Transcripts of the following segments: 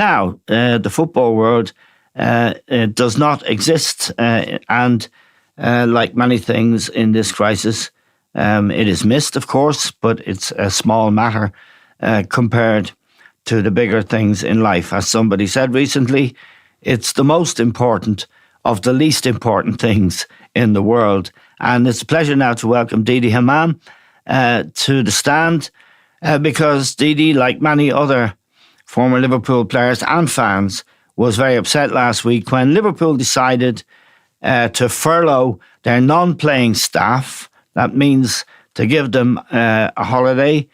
Now, the football world it does not exist, and like many things in this crisis, it is missed, of course, but it's a small matter compared to the bigger things in life. As somebody said recently, it's the most important of the least important things in the world. And it's a pleasure now to welcome Didi Hamann to the stand, because Didi, like many other former Liverpool players and fans, was very upset last week when Liverpool decided to furlough their non-playing staff. That means to give them a holiday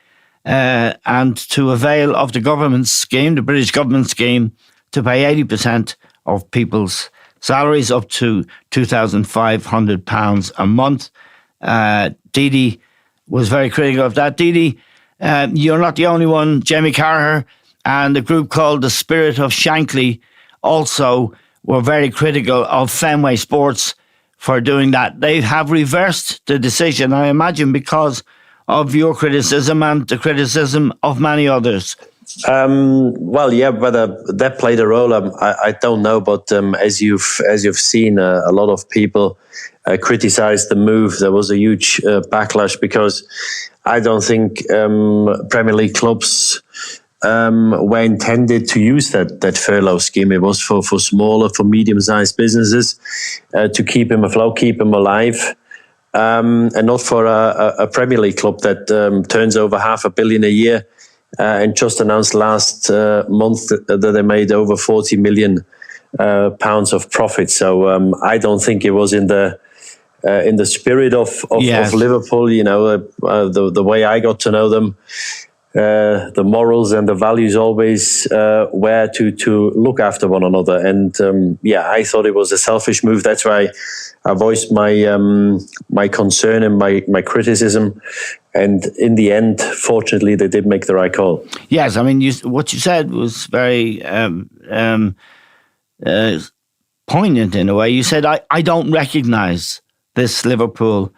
and to avail of the government's scheme, the British government scheme, to pay 80% of people's salaries up to £2,500 a month. Didi was very critical of that. Didi, you're not the only one. Jamie Carragher and the group called the Spirit of Shankly also were very critical of Fenway Sports for doing that. They have reversed the decision, I imagine, because of your criticism and the criticism of many others. Well, yeah, whether that played a role, I don't know. But as you've seen, a lot of people criticized the move. There was a huge backlash because I don't think Premier League clubs were intended to use that furlough scheme. It was for smaller, for medium-sized businesses to keep him afloat, keep him alive. And not for a Premier League club that turns over £500 million a year and just announced last month that they made over £40 million of profit. So I don't think it was in the spirit of Liverpool. You know, the way I got to know them, the morals and the values always were to look after one another. And I thought it was a selfish move. That's why I voiced my concern and my criticism. And in the end, fortunately, they did make the right call. Yes, I mean, what you said was very poignant in a way. You said, I don't recognise this Liverpool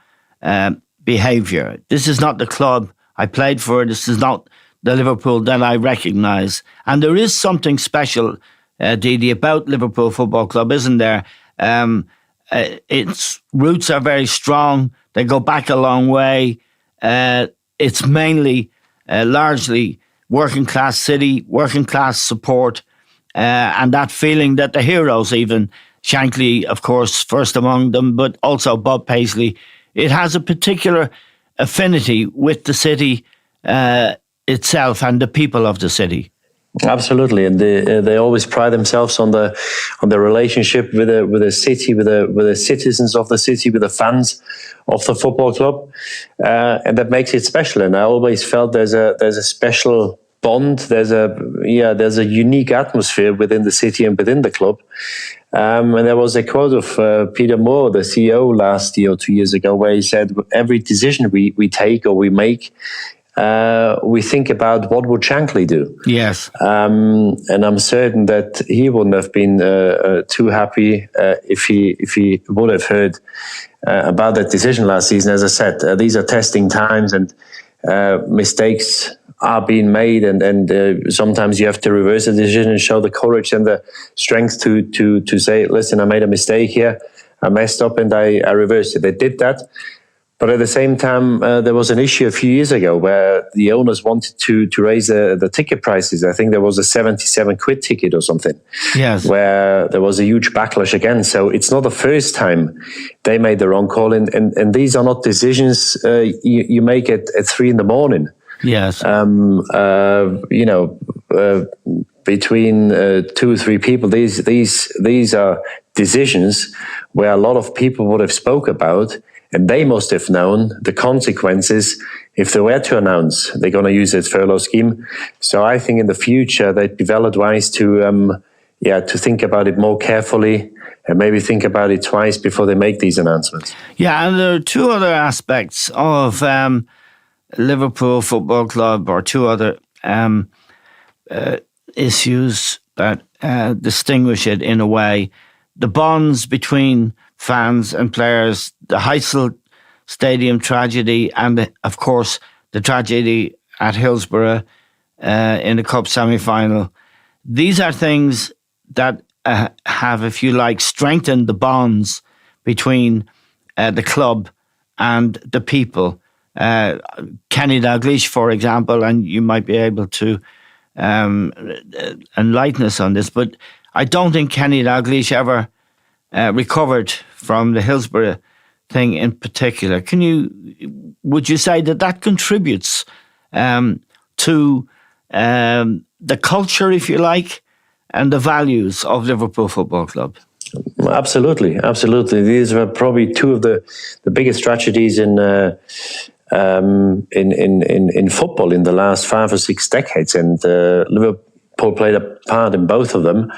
behaviour. This is not the club I played for. This is not the Liverpool that I recognise. And there is something special, Didi, about Liverpool Football Club, isn't there? Its roots are very strong. They go back a long way. It's mainly, largely working class city, working class support, and that feeling that the heroes, even Shankly, of course, first among them, but also Bob Paisley, it has a particular affinity with the city itself and the people of the city. Absolutely, and they always pride themselves on the relationship with the city, with the citizens of the city, with the fans of the football club, and that makes it special. And I always felt there's a special bond. There's a unique atmosphere within the city and within the club. And there was a quote of Peter Moore, the CEO, last year or 2 years ago, where he said, "Every decision we take or we make, we think about what would Shankly do." Yes. And I'm certain that he wouldn't have been too happy if he would have heard about that decision last season. As I said, these are testing times, and mistakes are being made, and sometimes you have to reverse a decision and show the courage and the strength to say, "Listen, I made a mistake here. I messed up, and I reversed it." They did that. But at the same time, there was an issue a few years ago where the owners wanted to raise the ticket prices. I think there was a 77 quid ticket or something. Yes. Where there was a huge backlash again. So it's not the first time they made the wrong call. And these are not decisions you make at 3 a.m. Yes. Between 2 or 3 people, these are decisions where a lot of people would have spoke about. And they must have known the consequences if they were to announce they're going to use that furlough scheme. So I think in the future they'd be well advised to think about it more carefully and maybe think about it twice before they make these announcements. Yeah, and there are 2 other aspects of Liverpool Football Club, or 2 other issues that distinguish it in a way. The bonds between fans and players, the Heysel Stadium tragedy, and of course the tragedy at Hillsborough in the Cup semi-final. these are things that have, if you like, strengthened the bonds between the club and the people. Kenny Dalglish, for example, and you might be able to enlighten us on this, but I don't think Kenny Dalglish ever recovered from the Hillsborough thing in particular. Would you say that contributes to the culture, if you like, and the values of Liverpool Football Club? Absolutely. These were probably two of the biggest tragedies in football in the last 5 or 6 decades, and Liverpool played a part in both of them.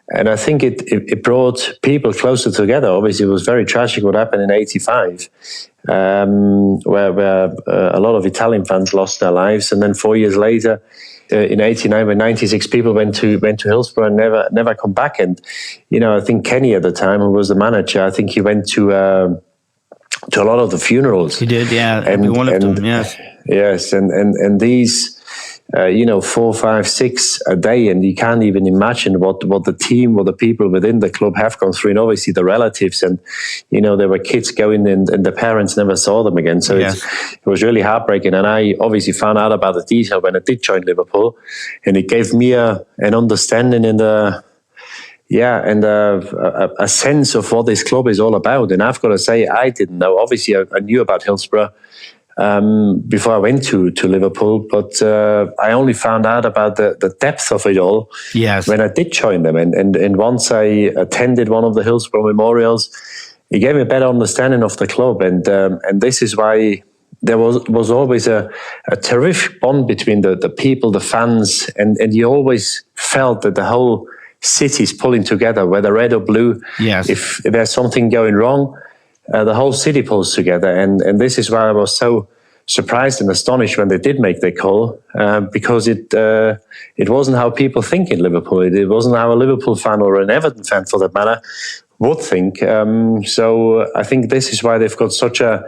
And I think it brought people closer together. Obviously, it was very tragic what happened in '85, where a lot of Italian fans lost their lives, and then 4 years later, in '89, when 96 people went to Hillsborough and never come back. And I think Kenny at the time, who was the manager, I think he went to a lot of the funerals. He did, yeah, every one of them, yes. Yes, and these. 4, 5, 6 a day, and you can't even imagine what the team, what the people within the club have gone through, and obviously the relatives, and there were kids going, and the parents never saw them again. So it was really heartbreaking, and I obviously found out about the detail when I did join Liverpool, and it gave me an understanding and a sense of what this club is all about. And I've got to say, I didn't know. Obviously, I knew about Hillsborough before I went to Liverpool, but I only found out about the depth of it all when I did join them. And once I attended one of the Hillsborough memorials, it gave me a better understanding of the club. And this is why there was always a terrific bond between the people, the fans, and you always felt that the whole city's pulling together, whether red or blue. Yes. If there's something going wrong, the whole city pulls together, and this is why I was so surprised and astonished when they did make their call, because it wasn't how people think in Liverpool. It wasn't how a Liverpool fan or an Everton fan, for that matter, would think. So I think this is why they've got such a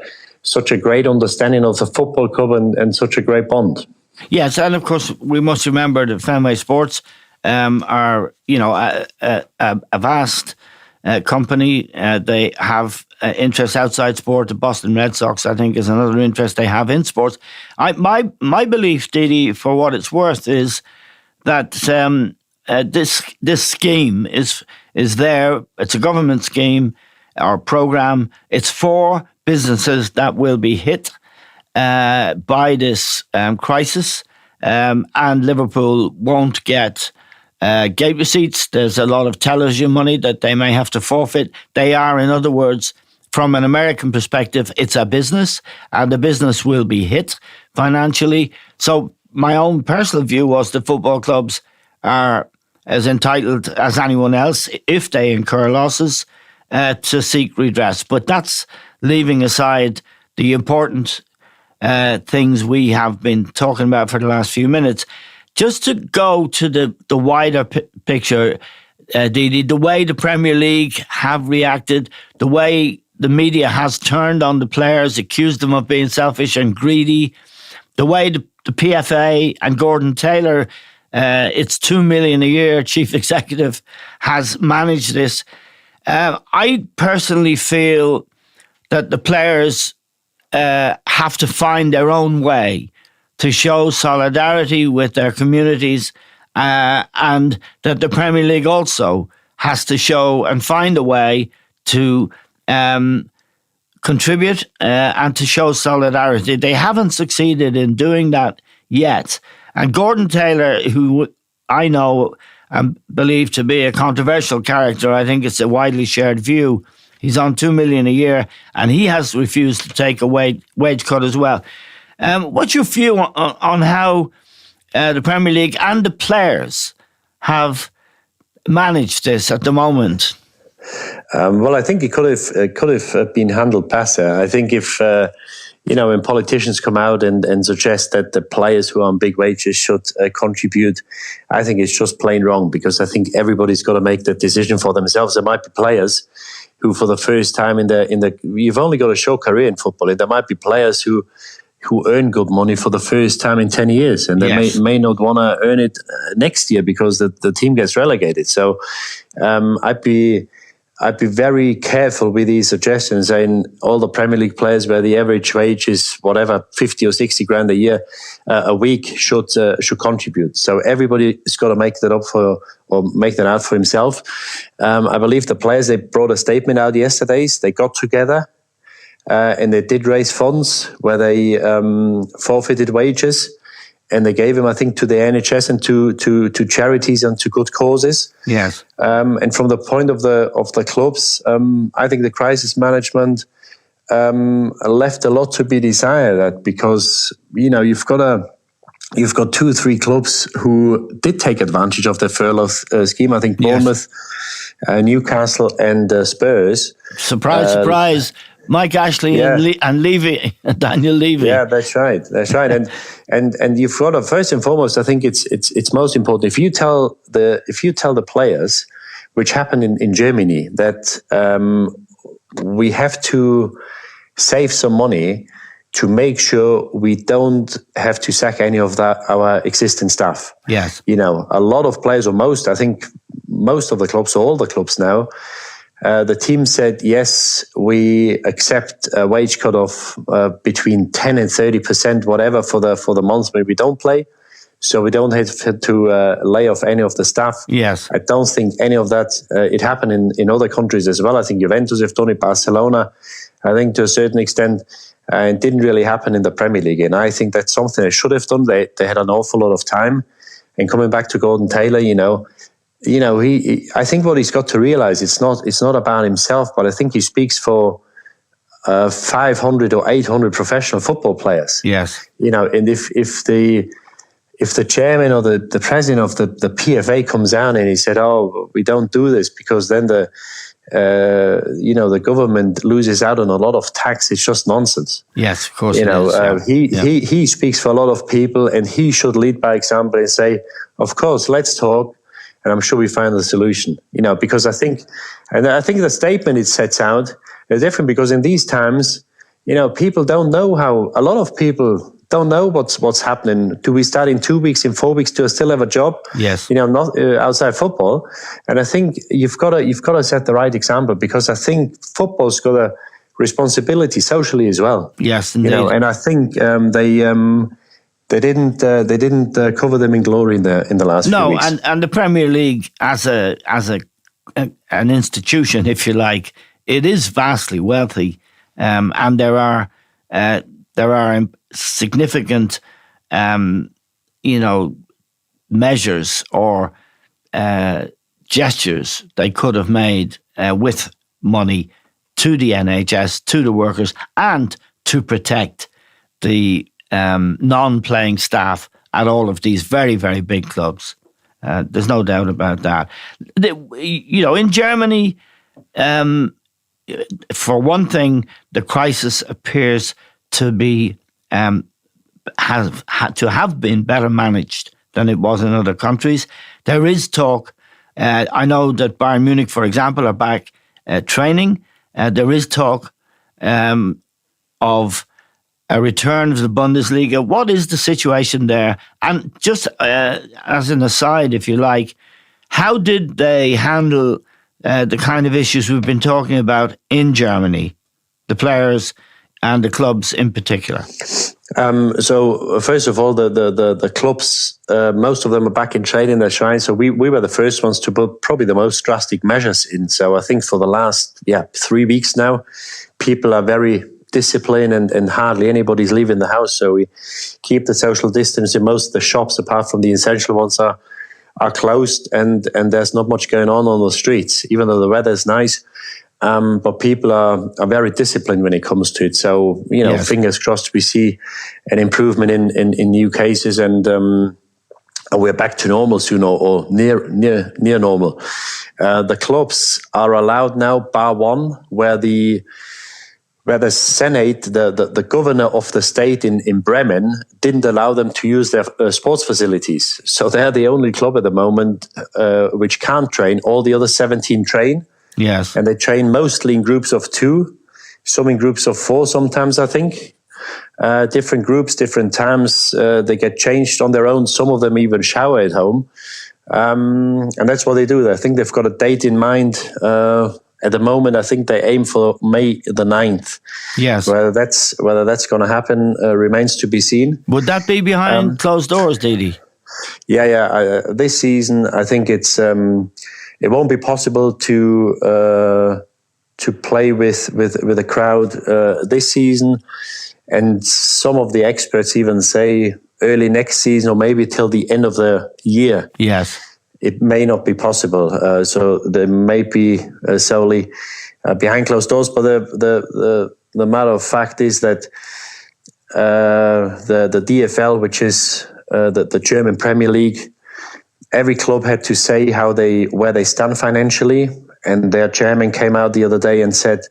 great understanding of the football club and such a great bond. Yes, and of course we must remember that Fenway Sports are a vast company. They have interests outside sport. The Boston Red Sox, I think, is another interest they have in sports. My belief, Didi, for what it's worth, is that this scheme is there. It's a government scheme or program. It's for businesses that will be hit by this crisis, and Liverpool won't get gate receipts. There's a lot of television money that they may have to forfeit. They are, in other words, from an American perspective, it's a business, and the business will be hit financially. So my own personal view was the football clubs are as entitled as anyone else, if they incur losses, to seek redress. But that's leaving aside the important things we have been talking about for the last few minutes. Just to go to the wider picture, Didi, the way the Premier League have reacted, the way the media has turned on the players, accused them of being selfish and greedy, the way the PFA and Gordon Taylor, it's $2 million a year, chief executive, has managed this. I personally feel that the players have to find their own way to show solidarity with their communities, and that the Premier League also has to show and find a way to contribute and to show solidarity. They haven't succeeded in doing that yet. And Gordon Taylor, who I know and believe to be a controversial character, I think it's a widely shared view, he's on $2 million a year, and he has refused to take a wage cut as well. What's your view on how the Premier League and the players have managed this at the moment? Well, I think it could have been handled better. I think if when politicians come out and suggest that the players who are on big wages should contribute, I think it's just plain wrong, because I think everybody's got to make that decision for themselves. There might be players who, for the first time in the you've only got a short career in football. There might be players who who earn good money for the first time in 10 years, and they may not want to earn it next year because the team gets relegated. So I'd be very careful with these suggestions, saying all the Premier League players where the average wage is whatever 50 or 60 grand a week should contribute. So everybody's got to make that up for, or make that out for himself. I believe the players, they brought a statement out yesterday. They got together and they did raise funds where they forfeited wages. And they gave him, I think, to the NHS and to charities and to good causes. Yes. And from the point of the clubs, I think the crisis management left a lot to be desired. Because you've got 2-3 clubs who did take advantage of the furlough scheme. I think Bournemouth, Newcastle, and Spurs. Surprise, surprise. Mike Ashley and Levy, Daniel Levy. Yeah, that's right. And you've got to, first and foremost, I think it's most important if you tell the players, which happened in Germany, that we have to save some money to make sure we don't have to sack any of our existing staff. Yes, a lot of players, or most, I think most of the clubs, or all the clubs now. The team said, yes, we accept a wage cut of between 10 and 30%, whatever, for the months where we don't play. So we don't have to lay off any of the staff. Yes. I don't think any of that, it happened in other countries as well. I think Juventus have done it, Barcelona, I think to a certain extent. It didn't really happen in the Premier League. And I think that's something they should have done. They had an awful lot of time. And coming back to Gordon Taylor, I think what he's got to realize, it's not about himself, but I think he speaks for 500 or 800 professional football players. Yes. And if the chairman or the president of the PFA comes down and he said, "Oh, we don't do this because then the government loses out on a lot of tax," it's just nonsense. Yes, of course. He speaks for a lot of people, and he should lead by example and say, "Of course, let's talk." And I'm sure we find the solution, because I think the statement it sets out is different, because in these times, people don't know a lot of people don't know what's happening. Do we start in 2 weeks, in 4 weeks? Do I still have a job? Yes. Not outside football. And I think you've got to set the right example, because I think football's got a responsibility socially as well. Yes, indeed. And I think they didn't cover them in glory in the last few weeks. No, and the Premier League as an institution, if you like, it is vastly wealthy, and there are significant, measures or gestures they could have made with money to the NHS, to the workers, and to protect the non-playing staff at all of these very, very big clubs. There's no doubt about that. In Germany, for one thing, the crisis appears to be have been better managed than it was in other countries. There is talk. I know that Bayern Munich, for example, are back training. There is talk of a return of the Bundesliga. What is the situation there? And just as an aside, if you like, how did they handle the kind of issues we've been talking about in Germany, the players and the clubs in particular? So first of all, the clubs, most of them are back in training. That's right. So we were the first ones to put probably the most drastic measures in. So I think for the last 3 weeks now, people are very disciplined and hardly anybody's leaving the house. So we keep the social distance in most of the shops, apart from the essential ones, are closed, and there's not much going on the streets, even though the weather is nice. But people are very disciplined when it comes to it. So, yes. Fingers crossed we see an improvement in new cases, and we're back to normal soon, or near normal. The clubs are allowed now, bar one, where the Senate, the governor of the state in Bremen, didn't allow them to use their sports facilities. So they're the only club at the moment which can't train. All the other 17 train. Yes. And they train mostly in groups of 2, some in groups of 4 sometimes, I think. different groups, different times. They get changed on their own. Some of them even shower at home. And that's what they do. I think they've got a date in mind. At the moment, I think they aim for May the 9th. Yes. Whether that's going to happen remains to be seen. Would that be behind closed doors, Didi? Yeah. This season, I think it won't be possible to play with a crowd this season. And some of the experts even say early next season, or maybe till the end of the year. Yes. It may not be possible. So there may be solely behind closed doors. But the matter of fact is that the DFL, which is the German Premier League, every club had to say where they stand financially. And their chairman came out the other day and said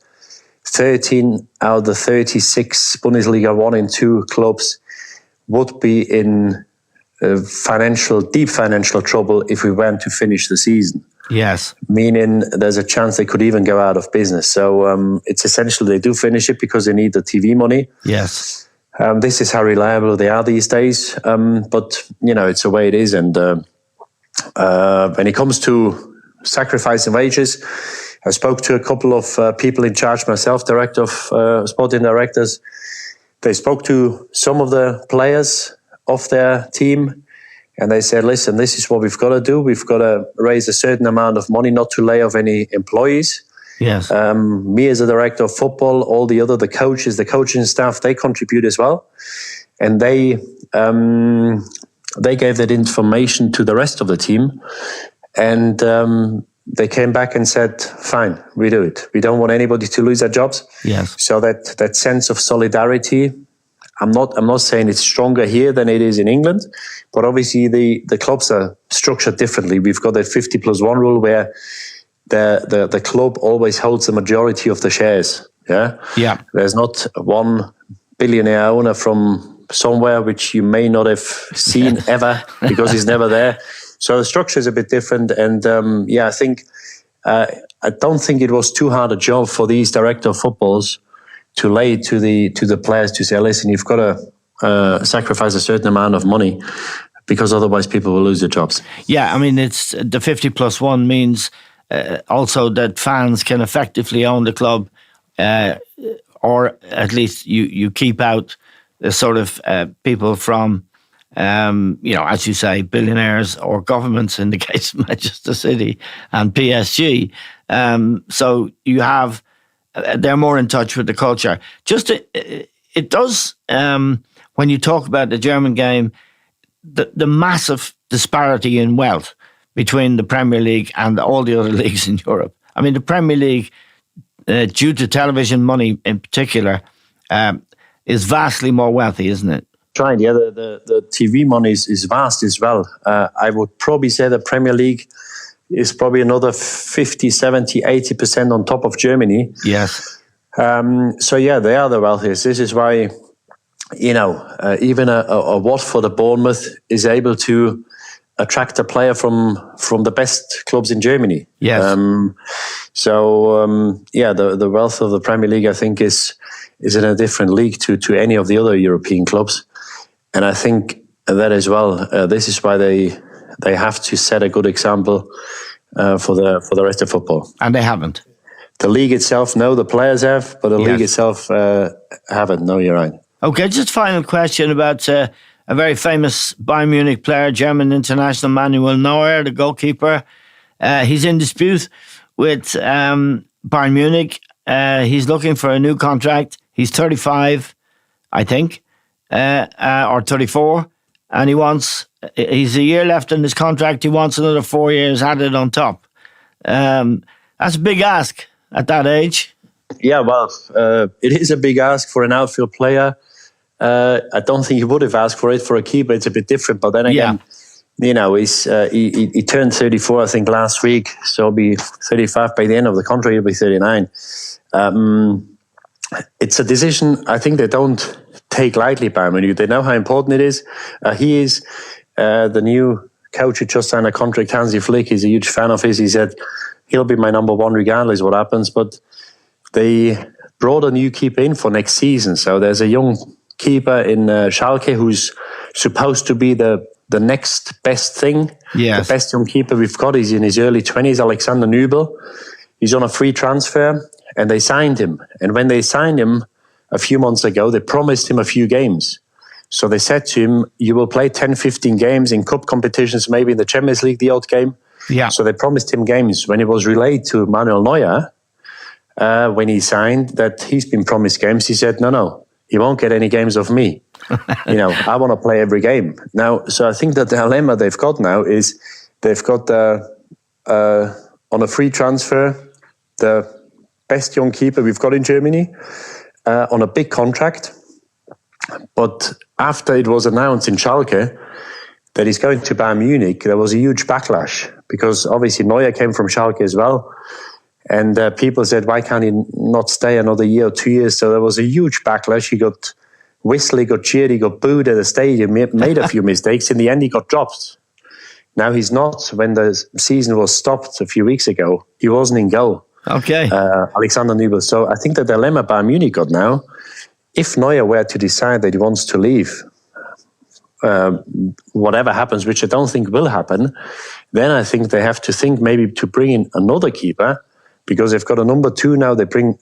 13 out of the 36 Bundesliga 1 and 2 clubs would be in deep financial trouble if we went to finish the season. Yes. Meaning there's a chance they could even go out of business. So it's essential they do finish it because they need the TV money. Yes. This is how reliable they are these days. But, it's the way it is. And when it comes to sacrificing wages, I spoke to a couple of people in charge myself, director of sporting directors. They spoke to some of the players of their team, and they said, listen, this is what we've got to do. We've got to raise a certain amount of money not to lay off any employees. Yes. Me as a director of football, all the coaches, the coaching staff, they contribute as well. And they gave that information to the rest of the team. And they came back and said, fine, we do it. We don't want anybody to lose their jobs. Yes. So that sense of solidarity, I'm not saying it's stronger here than it is in England, but obviously the clubs are structured differently. We've got that 50+1 rule where the club always holds the majority of the shares. Yeah. Yeah. There's not one billionaire owner from somewhere which you may not have seen ever because he's never there. So the structure is a bit different. And I think I don't think it was too hard a job for these director of footballs to lay to the players to say, listen, you've got to sacrifice a certain amount of money because otherwise people will lose their jobs. Yeah, I mean, it's the 50+1 means also that fans can effectively own the club, or at least you keep out the sort of people from, as you say, billionaires or governments in the case of Manchester City and PSG. So you have, they're more in touch with the culture. It does, when you talk about the German game, the massive disparity in wealth between the Premier League and all the other leagues in Europe. I mean, the Premier League, due to television money in particular, is vastly more wealthy, isn't it? Right, yeah, the TV money is vast as well. I would probably say the Premier League is probably another 50, 70, 80% on top of Germany. Yes. So, yeah, they are the wealthiest. This is why, even a Watford, a Bournemouth is able to attract a player from the best clubs in Germany. Yes. The wealth of the Premier League, I think, is in a different league to any of the other European clubs. And I think that as well, this is why they have to set a good example for the rest of football. And they haven't. The league itself, no, the players have, but the league itself haven't. No, you're right. Okay, just final question about a very famous Bayern Munich player, German international Manuel Neuer, the goalkeeper. He's in dispute with Bayern Munich. He's looking for a new contract. He's 35, I think, or 34, and he's a year left in his contract. He wants another 4 years added on top. That's a big ask at that age. Yeah, well, it is a big ask for an outfield player. I don't think he would have asked for it. For a keeper, it's a bit different. But then again, he turned 34, I think, last week. So he'll be 35 by the end of the contract. He'll be 39. It's a decision I think they don't take lightly, Bayern Munich. They know how important it is. He is the new coach who just signed a contract, Hansi Flick. He's a huge fan of his. He said he'll be my number one regardless what happens. But they brought a new keeper in for next season. So there's a young keeper in Schalke, who's supposed to be the next best thing. Yes. The best young keeper we've got is in his early 20s, Alexander Nübel. He's on a free transfer, and they signed him. And when they signed him a few months ago, they promised him a few games. So they said to him, you will play 10, 15 games in cup competitions, maybe in the Champions League, the odd game. Yeah. So they promised him games. When it was relayed to Manuel Neuer, when he signed, that he's been promised games, he said, no, he won't get any games of me. I want to play every game. Now, so I think that the dilemma they've got now is they've got on a free transfer, the best young keeper we've got in Germany, on a big contract. But after it was announced in Schalke that he's going to Bayern Munich, there was a huge backlash because obviously Neuer came from Schalke as well. And people said, why can't he not stay another year or 2 years? So there was a huge backlash. He got whistled, he got cheered, he got booed at the stadium, he made a few mistakes. In the end, he got dropped. Now he's not. When the season was stopped a few weeks ago, he wasn't in goal. Okay. Alexander Nübel. So I think the dilemma Bayern Munich got now, if Neuer were to decide that he wants to leave, whatever happens, which I don't think will happen, then I think they have to think maybe to bring in another keeper, because they've got a number 2 now. They bring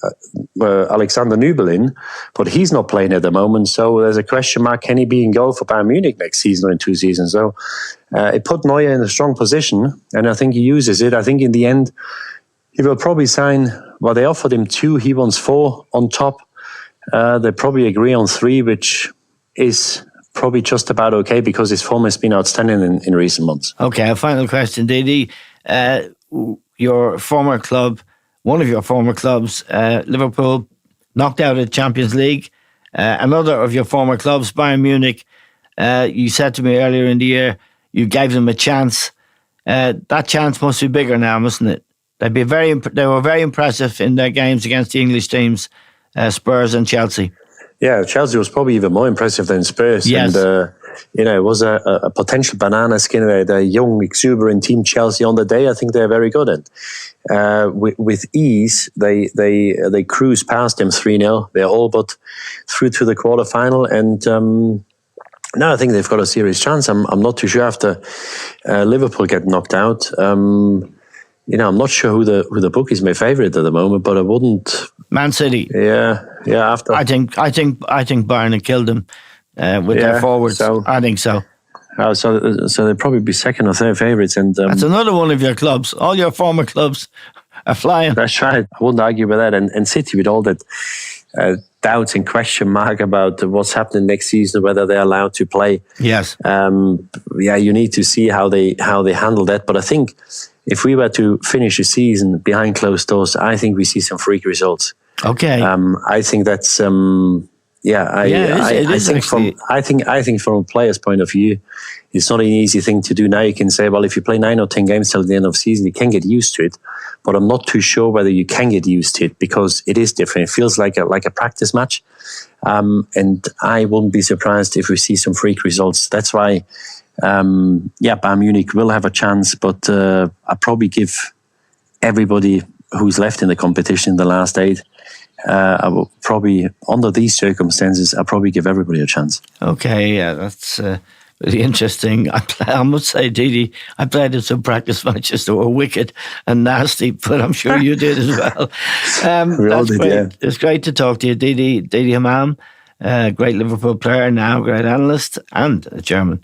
Alexander Nübel in, but he's not playing at the moment. So there's a question mark, can he be in goal for Bayern Munich next season or in 2 seasons? So it put Neuer in a strong position, and I think he uses it. I think in the end, he will probably sign, well, they offered him 2, he wants 4 on top. They probably agree on 3, which is probably just about okay because his form has been outstanding in recent months. Okay, a final question, Didi. Your former club, one of your former clubs, Liverpool, knocked out of Champions League. Another of your former clubs, Bayern Munich, you said to me earlier in the year, you gave them a chance. That chance must be bigger now, mustn't it? They were very impressive in their games against the English teams, Spurs and Chelsea. Yeah, Chelsea was probably even more impressive than Spurs. Yes. And, it was a potential banana skin, the young, exuberant team Chelsea on the day. I think they're very good. And with ease, they cruised past them 3-0. They're all but through to the quarterfinal. And now I think they've got a serious chance. I'm not too sure after Liverpool get knocked out. I'm not sure who the book is my favourite at the moment, but I wouldn't. Man City. Yeah. After I think Bayern had killed them with their forwards. So, I think so. So they'd probably be second or third favourites, and that's another one of your clubs. All your former clubs are flying. That's right. I wouldn't argue with that. And City, with all that doubts and question mark about what's happening next season, whether they're allowed to play. Yes. You need to see how they handle that. But I think if we were to finish the season behind closed doors, I think we see some freak results. Okay. I think that's I think from a player's point of view, it's not an easy thing to do. Now you can say, well, if you play 9 or 10 games till the end of the season, you can get used to it. But I'm not too sure whether you can get used to it because it is different. It feels like a practice match. And I wouldn't be surprised if we see some freak results. That's why, Bayern Munich will have a chance, but I probably give everybody who's left in the competition in the last 8. I will probably, under these circumstances, I'll probably give everybody a chance. Okay, yeah, that's really interesting. I must say, Didi, I played in some practice matches that were wicked and nasty, but I'm sure you did as well. We all did, great. yeah. It's great to talk to you, Didi Hamann, great Liverpool player now, great analyst and a German.